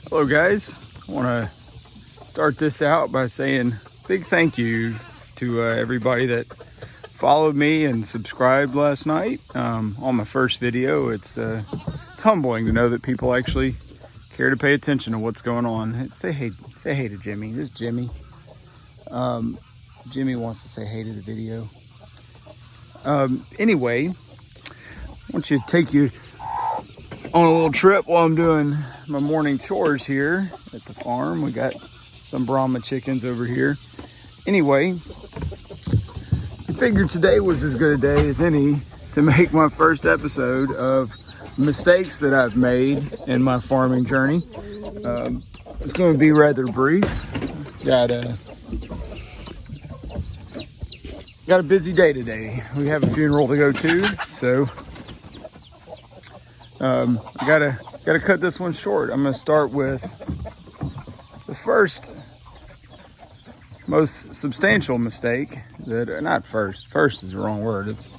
Hello guys, I want to start this out by saying big thank you to everybody that followed me and subscribed last night on my first video. It's humbling to know that people actually care to pay attention to what's going on. Say hey to Jimmy. This is Jimmy. Jimmy wants to say hey to the video. Anyway, I want you to take you on a little trip while I'm doing my morning chores here at the farm. We got some Brahma chickens over here. Anyway, I figured today was as good a day as any to make my first episode of mistakes that I've made in my farming journey. It's going to be rather brief. Got a busy day today. We have a funeral to go to, so I gotta cut this one short. I'm gonna start with the first most substantial mistake that, not first is the wrong word. It's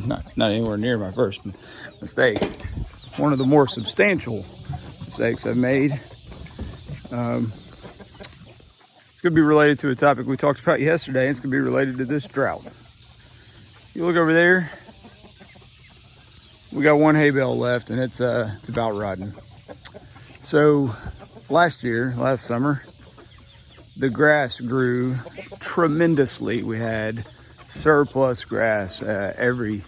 not anywhere near my first mistake. One of the more substantial mistakes I've made. It's gonna be related to a topic we talked about yesterday. It's gonna be related to this drought. You look over there, we got one hay bale left, and it's about rotten. So last summer, the grass grew tremendously. We had surplus grass. Every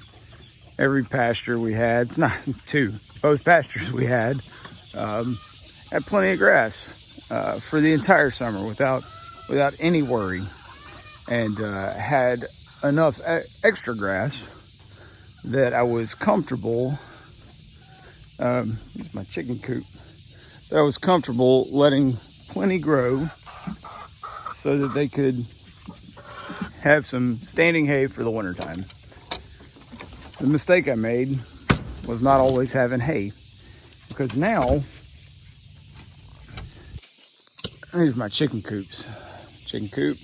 pasture we had, it's not two, both pastures we had plenty of grass for the entire summer without any worry, and had enough extra grass that I was comfortable. Here's my chicken coop. That I was comfortable letting plenty grow so that they could have some standing hay for the wintertime. The mistake I made was not always having hay, because now, here's my chicken coops. Chicken coop.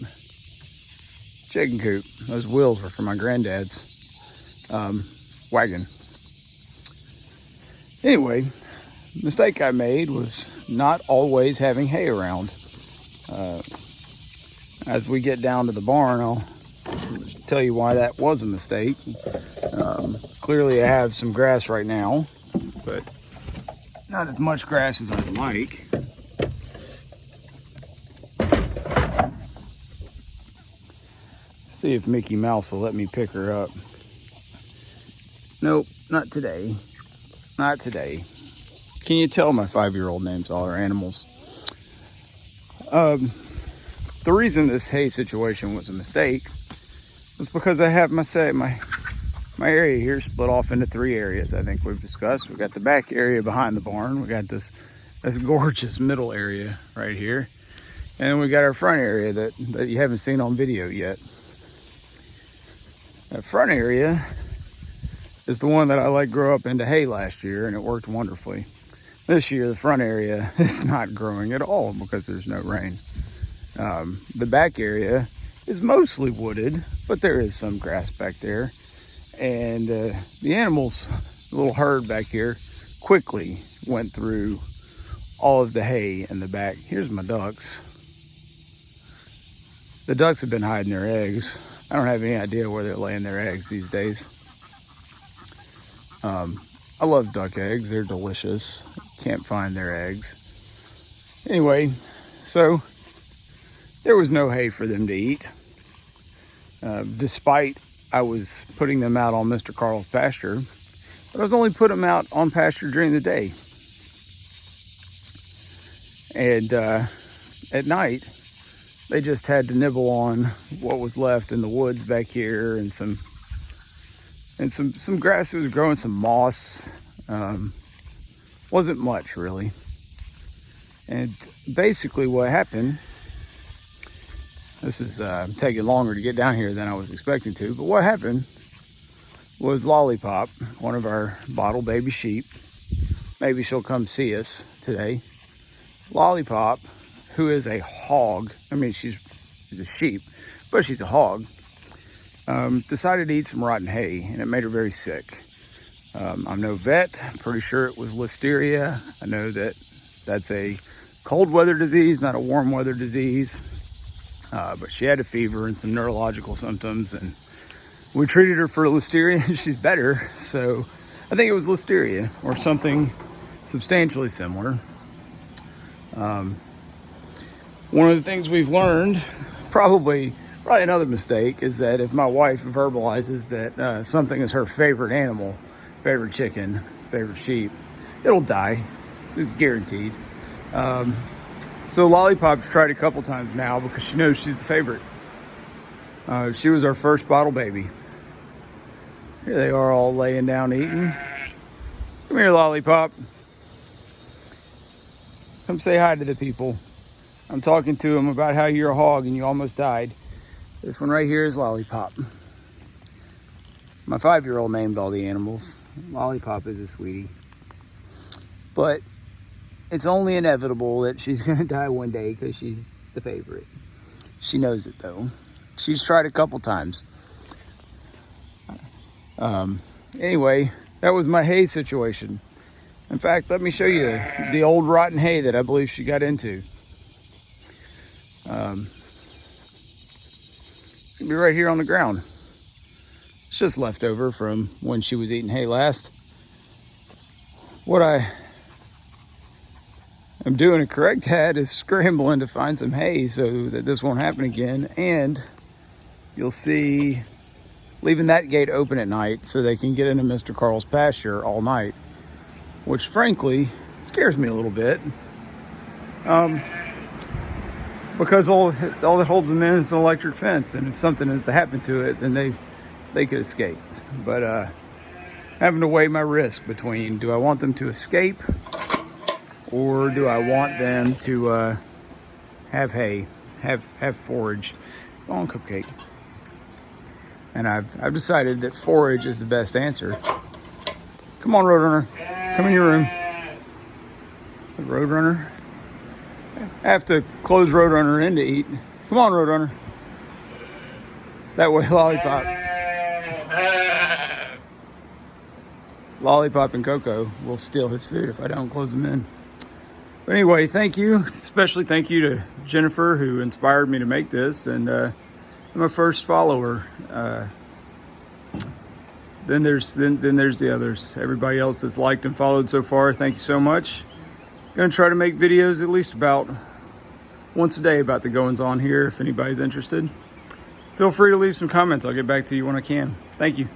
Those wheels were from my granddad's wagon. Anyway, the mistake I made was not always having hay around. As we get down to the barn, I'll tell you why that was a mistake. Clearly I have some grass right now, but not as much grass as I'd like. See if Mickey Mouse will let me pick her up. Nope, not today. Not today. Can you tell my 5-year-old names all our animals? The reason this hay situation was a mistake was because I have my area here split off into 3 areas. I think we've discussed. We've got the back area behind the barn. We got this gorgeous middle area right here, and then we got our front area that you haven't seen on video yet. That front area is the one that I let grow up into hay last year, and it worked wonderfully. This year, the front area is not growing at all because there's no rain. The back area is mostly wooded, but there is some grass back there. And the animals, the little herd back here, quickly went through all of the hay in the back. Here's my ducks. The ducks have been hiding their eggs. I don't have any idea where they're laying their eggs these days. I love duck eggs. They're delicious. Can't find their eggs. Anyway, so there was no hay for them to eat. Despite I was putting them out on Mr. Carl's pasture, but I was only putting them out on pasture during the day. And at night, they just had to nibble on what was left in the woods back here, and some grass that was growing, some moss. Wasn't much really. And basically what happened, this is taking longer to get down here than I was expecting to, but what happened was Lollipop, one of our bottle baby sheep, maybe she'll come see us today. Lollipop, who is a hog, I mean she's a sheep, but she's a hog, decided to eat some rotten hay, and it made her very sick. I'm no vet. I'm pretty sure it was listeria. I know that that's a cold weather disease, not a warm weather disease. But she had a fever and some neurological symptoms, and we treated her for listeria and she's better. So I think it was listeria or something substantially similar. One of the things we've learned, probably another mistake, is that if my wife verbalizes that something is her favorite animal, favorite chicken, favorite sheep, it'll die. It's guaranteed. So Lollipop's tried a couple times now because she knows she's the favorite. She was our first bottle baby. Here they are all laying down eating. Come here, Lollipop. Come say hi to the people. I'm talking to them about how you're a hog and you almost died. This one right here is Lollipop. My 5-year-old named all the animals. Lollipop is a sweetie. But it's only inevitable that she's going to die one day because she's the favorite. She knows it, though. She's tried a couple times. Anyway, that was my hay situation. In fact, let me show you the old rotten hay that I believe she got into. It's going to be right here on the ground. It's just leftover from when she was eating hay last. What I am doing a correct at is scrambling to find some hay so that this won't happen again. And you'll see leaving that gate open at night so they can get into Mr. Carl's pasture all night, which frankly scares me a little bit. Because all that holds them in is an electric fence, and if something is to happen to it, then they could escape. But having to weigh my risk between, do I want them to escape, or do I want them to have hay, have forage? Go on, Cupcake. And I've decided that forage is the best answer. Come on, Roadrunner. Come in your room. Roadrunner. I have to close Roadrunner in to eat. Come on, Roadrunner. That way, Lollipop and Coco will steal his food if I don't close him in. But anyway, thank you. Especially thank you to Jennifer, who inspired me to make this, and I'm a first follower. Then there's the others. Everybody else that's liked and followed so far, thank you so much. Gonna try to make videos at least about once a day about the goings on here if anybody's interested. Feel free to leave some comments. I'll get back to you when I can. Thank you.